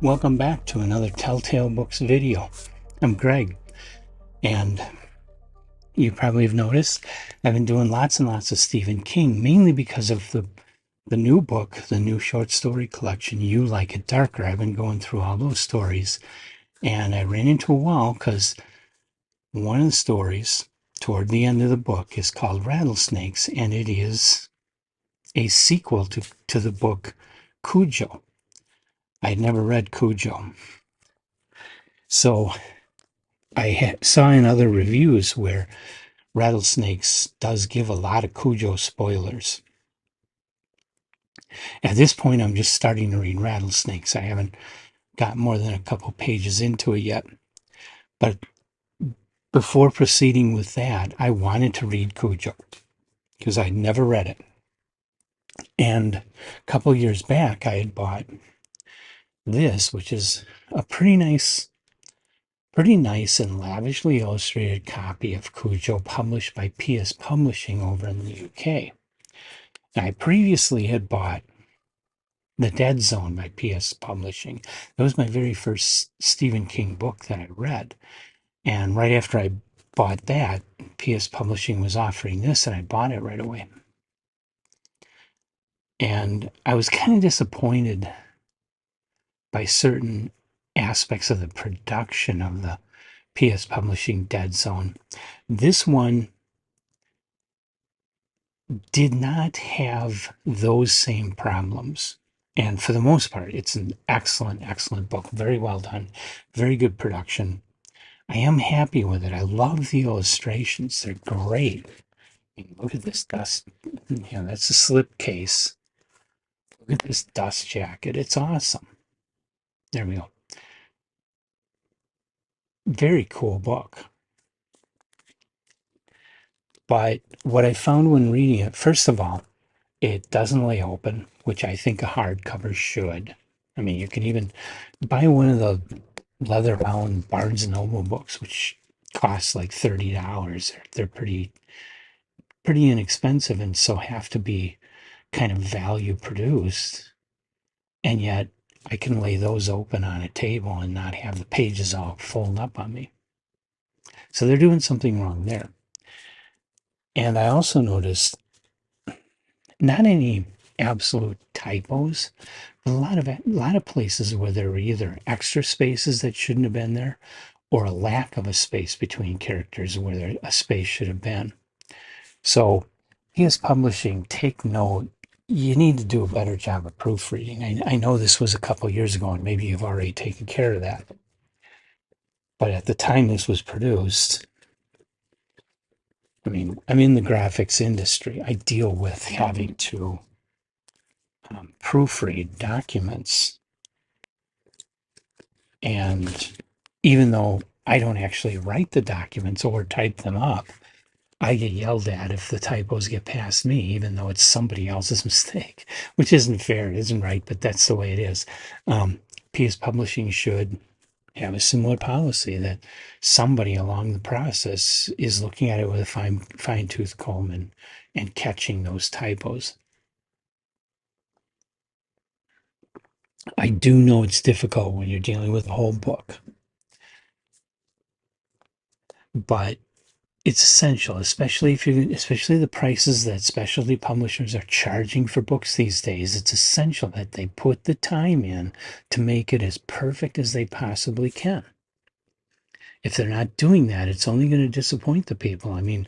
Welcome back to another Telltale Books video. I'm Greg, and you probably have noticed I've been doing lots and lots of Stephen King, mainly because of the new book, the new short story collection, You Like It Darker. I've been going through all those stories, and I ran into a wall because one of the stories toward the end of the book is called Rattlesnakes, and it is a sequel to the book Cujo. I'd never read Cujo. So I saw in other reviews where Rattlesnakes does give a lot of Cujo spoilers. At this point, I'm just starting to read Rattlesnakes. I haven't got more than a couple pages into it yet. But before proceeding with that, I wanted to read Cujo because I'd never read it. And a couple years back, I had bought this, which is a pretty nice and lavishly illustrated copy of Cujo published by PS Publishing over in the UK. I previously had bought The Dead Zone by PS Publishing. That was my very first Stephen King book that I read. And right after I bought that, PS Publishing was offering this, and I bought it right away. And I was kind of disappointed by certain aspects of the production of the PS Publishing Dead Zone. This one did not have those same problems. And for the most part, it's an excellent, excellent book. Very well done. Very good production. I am happy with it. I love the illustrations. They're great. I mean, look at this dust. Yeah, that's a slip case. Look at this dust jacket. It's awesome. There we go. Very cool book. But what I found when reading it, first of all, it doesn't lay open, which I think a hardcover should. I mean, you can even buy one of the leather-bound Barnes and Noble books, which costs like $30. They're pretty inexpensive and so have to be kind of value produced. And yet I can lay those open on a table and not have the pages all fold up on me. So they're doing something wrong there. And I also noticed not any absolute typos, but a lot of places where there were either extra spaces that shouldn't have been there or a lack of a space between characters where there, a space should have been. So PS Publishing, take note. You need to do a better job of proofreading. I know this was a couple years ago, and maybe you've already taken care of that. But at the time this was produced, I mean, I'm in the graphics industry. I deal with having to proofread documents. And even though I don't actually write the documents or type them up, I get yelled at if the typos get past me, even though it's somebody else's mistake, which isn't fair. It isn't right, but that's the way it is. PS Publishing should have a similar policy that somebody along the process is looking at it with a fine tooth comb and catching those typos. I do know it's difficult when you're dealing with a whole book, but it's essential, especially the prices that specialty publishers are charging for books these days. It's essential that they put the time in to make it as perfect as they possibly can. If they're not doing that, it's only going to disappoint the people. I mean,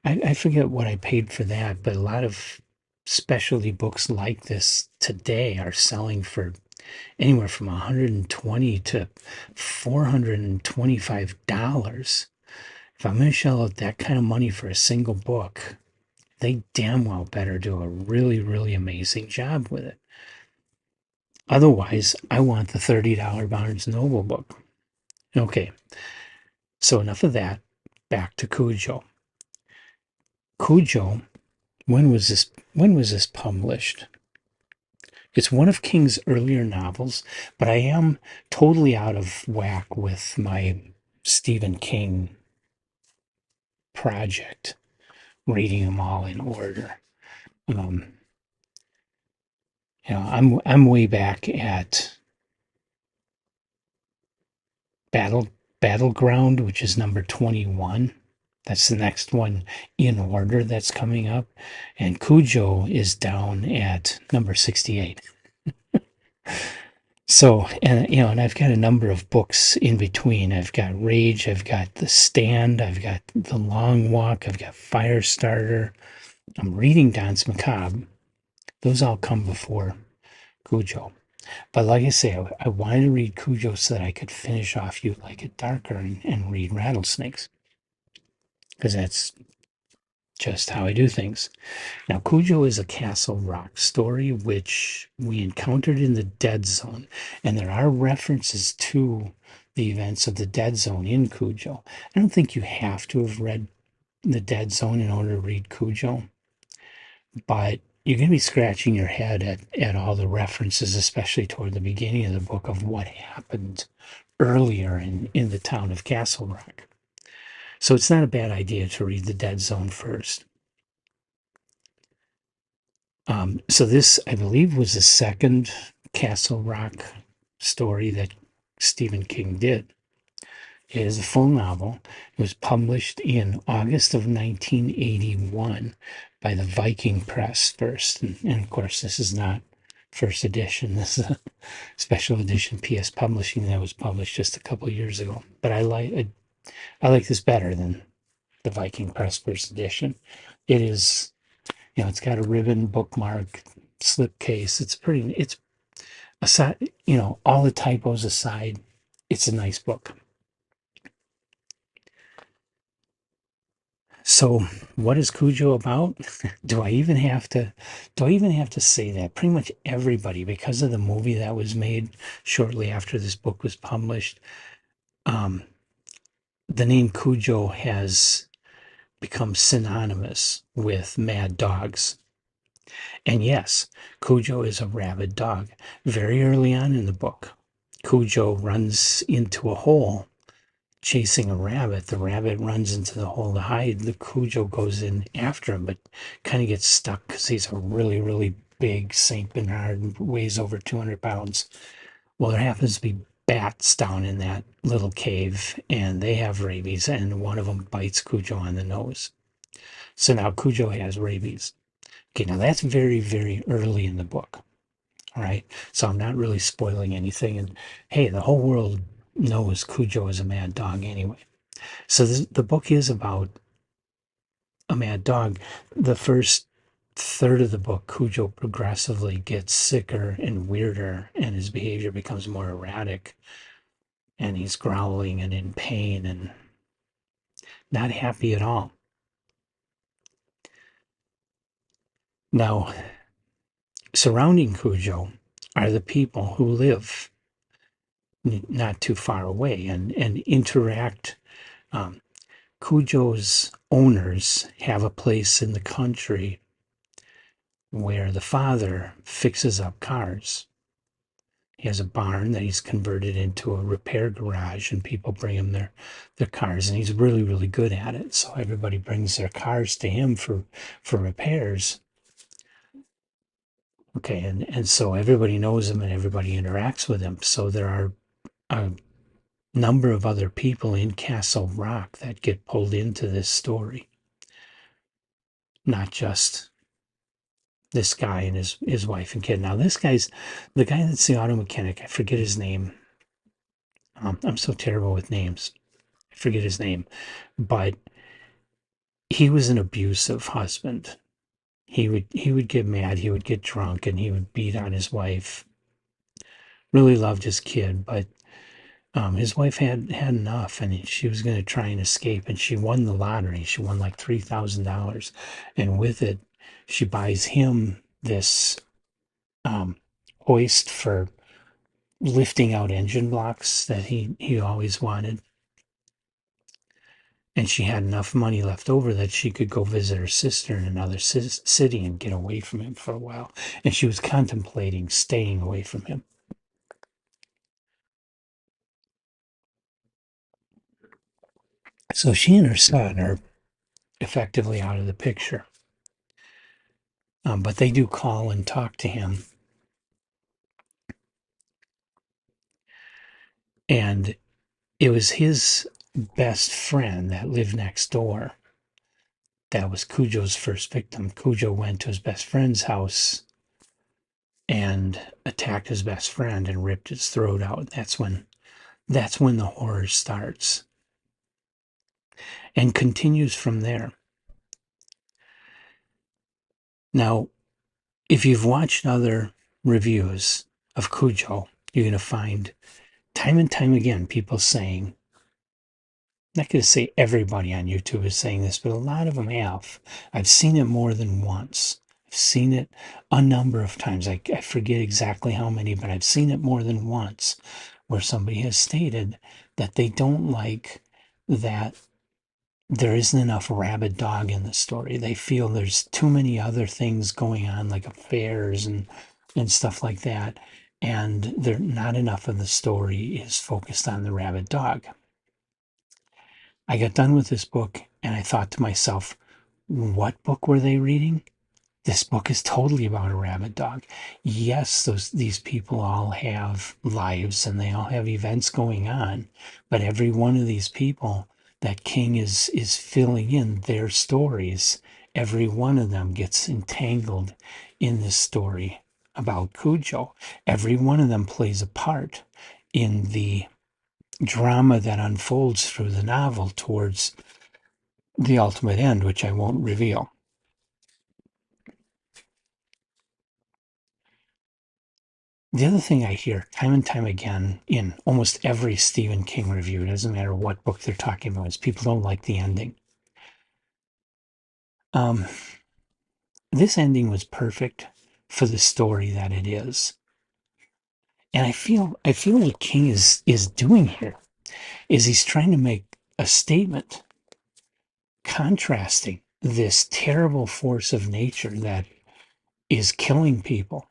I forget what I paid for that, but a lot of specialty books like this today are selling for anywhere from 120 to $425. If I'm going to shell out that kind of money for a single book, they damn well better do a really, really amazing job with it. Otherwise, I want the $30 Barnes Noble book. Okay, so enough of that. Back to Cujo. Cujo, when was this published? It's one of King's earlier novels, but I am totally out of whack with my Stephen King project, reading them all in order. Um, I'm way back at Battle Battleground, which is number 21. That's the next one in order that's coming up. And Cujo is down at number 68. So, and and I've got a number of books in between. I've got Rage, I've got The Stand, I've got The Long Walk, I've got Firestarter. I'm reading Danse Macabre. Those all come before Cujo. But like I say, I wanted to read Cujo so that I could finish off You Like It Darker and read Rattlesnakes, because that's just how I do things. Now, Cujo is a Castle Rock story, which we encountered in the Dead Zone, and there are references to the events of the Dead Zone in Cujo. I don't think you have to have read the Dead Zone in order to read Cujo, but you're going to be scratching your head at all the references, especially toward the beginning of the book, of what happened earlier in the town of Castle Rock. So it's not a bad idea to read the Dead Zone first. So this, I believe, was the second Castle Rock story that Stephen King did. It is a full novel. It was published in August of 1981 by the Viking Press first. And of course, this is not first edition. This is a special edition PS Publishing that was published just a couple of years ago. But I like this better than the Viking Press first edition. It is, it's got a ribbon, bookmark, slipcase. It's aside, all the typos aside, it's a nice book. So, what is Cujo about? Do I even have to say that? Pretty much everybody, because of the movie that was made shortly after this book was published, um, the name Cujo has become synonymous with mad dogs. And yes, Cujo is a rabid dog. Very early on in the book, Cujo runs into a hole chasing a rabbit. The rabbit runs into the hole to hide. The Cujo goes in after him, but kind of gets stuck because he's a really, really big St. Bernard and weighs over 200 pounds. Well, there happens to be bats down in that little cave, and they have rabies, and one of them bites Cujo on the nose. So now Cujo has rabies. Okay, now that's very, very early in the book. All right. So I'm not really spoiling anything. And hey, the whole world knows Cujo is a mad dog anyway. So the book is about a mad dog. The first third of the book, Cujo progressively gets sicker and weirder, and his behavior becomes more erratic. And he's growling and in pain and not happy at all. Now, surrounding Cujo are the people who live not too far away and interact. Um, Cujo's owners have a place in the country where the father fixes up cars. He has a barn that he's converted into a repair garage, and people bring him their cars, and he's really, really good at it. So everybody brings their cars to him for repairs. Okay, and so everybody knows him and everybody interacts with him. So there are a number of other people in Castle Rock that get pulled into this story, not just this guy and his wife and kid. Now, this guy's the guy that's the auto mechanic. I forget his name. I'm so terrible with names. I forget his name, but he was an abusive husband. He would get mad. He would get drunk, and he would beat on his wife. Really loved his kid, but his wife had enough, and she was going to try and escape. And she won the lottery. She won like $3,000, and with it, she buys him this um, hoist for lifting out engine blocks that he always wanted. And she had enough money left over that she could go visit her sister in another city and get away from him for a while. And she was contemplating staying away from him. So she and her son are effectively out of the picture. But they do call and talk to him. And it was his best friend that lived next door. That was Cujo's first victim. Cujo went to his best friend's house and attacked his best friend and ripped his throat out. That's when the horror starts and continues from there. Now, if you've watched other reviews of Cujo, you're going to find time and time again people saying, not going to say everybody on YouTube is saying this, but a lot of them have. I've seen it more than once. I've seen it a number of times. I forget exactly how many, but I've seen it more than once where somebody has stated that they don't like that there isn't enough rabid dog in the story. They feel there's too many other things going on, like affairs and stuff like that, and there not enough of the story is focused on the rabid dog. I got done with this book and I thought to myself, what book were they reading? This book is totally about a rabid dog. Yes, these people all have lives and they all have events going on, but every one of these people that King is filling in their stories, every one of them gets entangled in this story about Cujo. Every one of them plays a part in the drama that unfolds through the novel towards the ultimate end, which I won't reveal. The other thing I hear time and time again in almost every Stephen King review, it doesn't matter what book they're talking about, is people don't like the ending. Um, this ending was perfect for the story that it is. And I feel what King is doing here is he's trying to make a statement contrasting this terrible force of nature that is killing people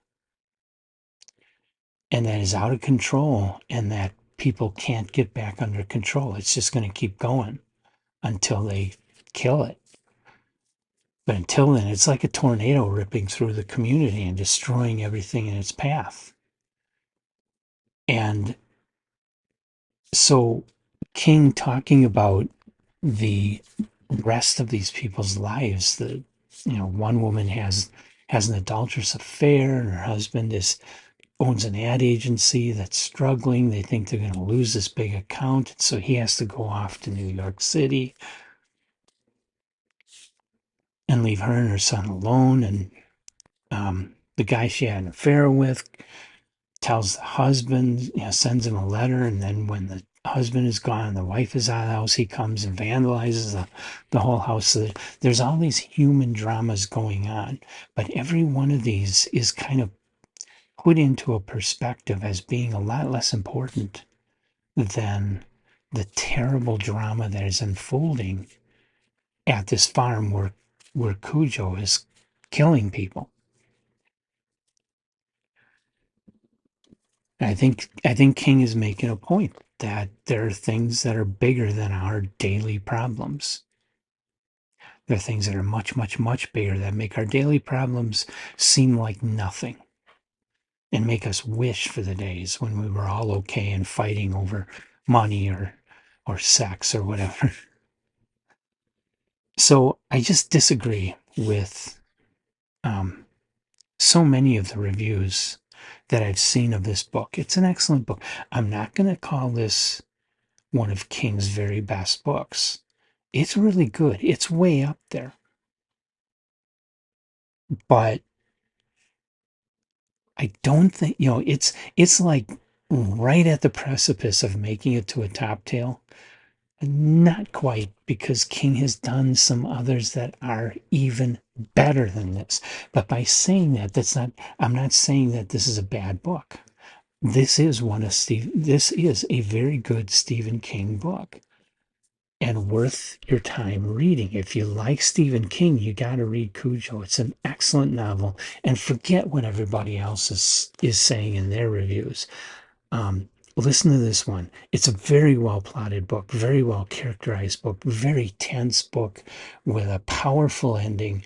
and that is out of control and that people can't get back under control. It's just going to keep going until they kill it. But until then, it's like a tornado ripping through the community and destroying everything in its path. And so, King talking about the rest of these people's lives, one woman has an adulterous affair, and her husband is owns an ad agency that's struggling. They think they're going to lose this big account, so he has to go off to New York City and leave her and her son alone. And the guy she had an affair with tells the husband, sends him a letter, and then when the husband is gone and the wife is out of the house, he comes and vandalizes the whole house. So there's all these human dramas going on, but every one of these is kind of put into a perspective as being a lot less important than the terrible drama that is unfolding at this farm where Cujo is killing people. I think King is making a point that there are things that are bigger than our daily problems. There are things that are much, much, much bigger that make our daily problems seem like nothing and make us wish for the days when we were all okay and fighting over money or sex or whatever. So I just disagree with um, so many of the reviews that I've seen of this book. It's an excellent book. I'm not going to call this one of King's very best books. It's really good. It's way up there. But I don't think, it's like right at the precipice of making it to a top tail. Not quite, because King has done some others that are even better than this. But by saying that, I'm not saying that this is a bad book. This is a very good Stephen King book and worth your time reading. If you like Stephen King, you got to read Cujo. It's an excellent novel, and forget what everybody else is saying in their reviews. Listen to this one. It's a very well plotted book, very well characterized book, very tense book with a powerful ending.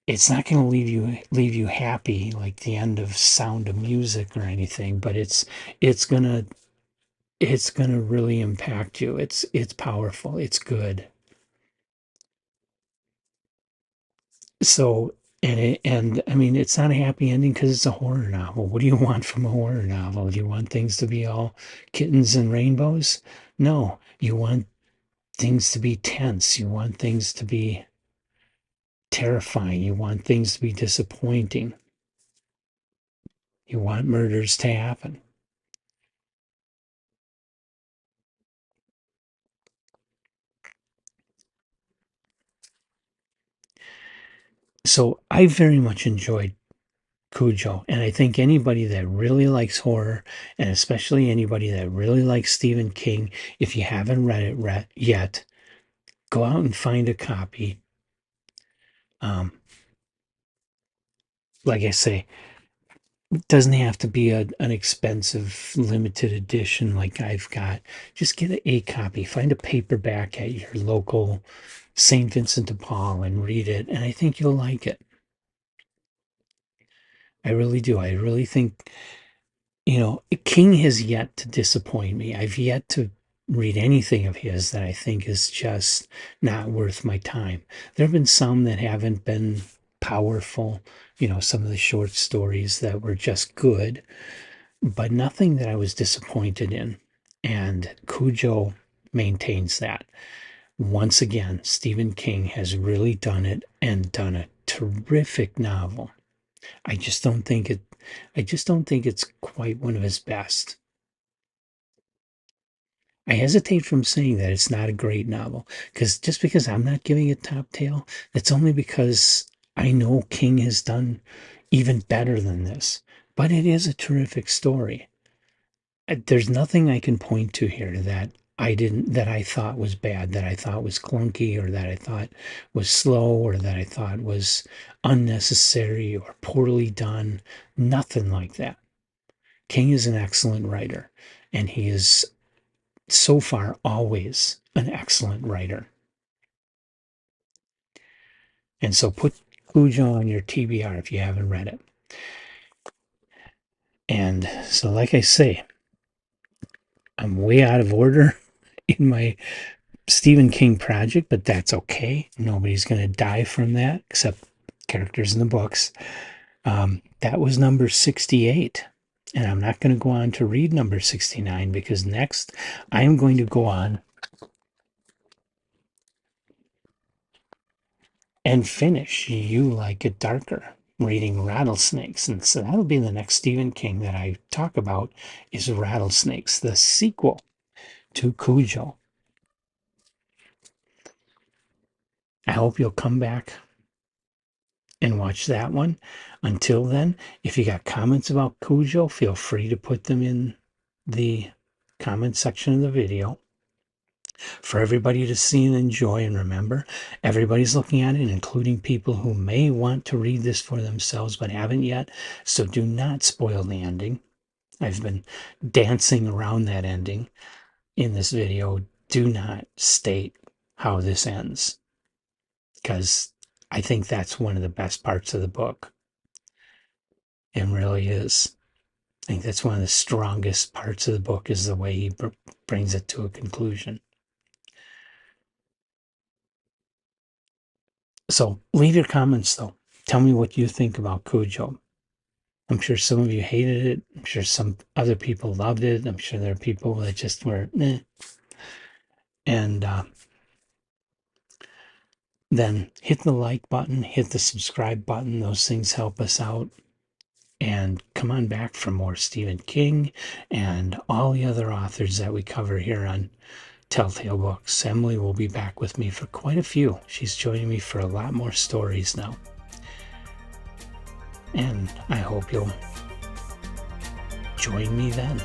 It's not going to leave you happy like the end of Sound of Music or anything, but it's gonna it's going to really impact you. It's powerful. It's good. So, and I mean, it's not a happy ending because it's a horror novel. What do you want from a horror novel? Do you want things to be all kittens and rainbows? No, you want things to be tense. You want things to be terrifying. You want things to be disappointing. You want murders to happen. So I very much enjoyed Cujo, and I think anybody that really likes horror, and especially anybody that really likes Stephen King, if you haven't read it yet, go out and find a copy. Um, like I say, it doesn't have to be an expensive limited edition like I've got. Just get a copy. Find a paperback at your local St. Vincent de Paul and read it, and I think you'll like it. I really do. I really think, King has yet to disappoint me. I've yet to read anything of his that I think is just not worth my time. There have been some that haven't been powerful, some of the short stories that were just good, but nothing that I was disappointed in. And Cujo maintains that. Once again, Stephen King has really done it and done a terrific novel. I just don't think it I just don't think it's quite one of his best. I hesitate from saying that it's not a great novel because just because I'm not giving it top tail, that's only because I know King has done even better than this. But it is a terrific story. There's nothing I can point to here that I thought was bad, that I thought was clunky, or that I thought was slow, or that I thought was unnecessary or poorly done. Nothing like that. King is an excellent writer, and he is so far always an excellent writer. And so put Cujo on your TBR if you haven't read it. And so, like I say, I'm way out of order in my Stephen King project, but that's okay. Nobody's going to die from that except characters in the books. That was number 68. And I'm not going to go on to read number 69 because next I am going to go on and finish You Like It Darker, reading Rattlesnakes. And so that'll be the next Stephen King that I talk about is Rattlesnakes, the sequel to Cujo. I hope you'll come back and watch that one. Until then, if you got comments about Cujo, feel free to put them in the comment section of the video for everybody to see and enjoy. And remember, everybody's looking at it, including people who may want to read this for themselves but haven't yet. So do not spoil the ending. I've been dancing around that ending in this video. Do not state how this ends because I think that's one of the best parts of the book. It really is. I think that's one of the strongest parts of the book is the way he brings it to a conclusion. So leave your comments though. Tell me what you think about Cujo. I'm sure some of you hated it. I'm sure some other people loved it. I'm sure there are people that just were eh. And then hit the like button, hit the subscribe button. Those things help us out. And come on back for more Stephen King and all the other authors that we cover here on Telltale Books. Emily will be back with me for quite a few. She's joining me for a lot more stories now. And I hope you'll join me then.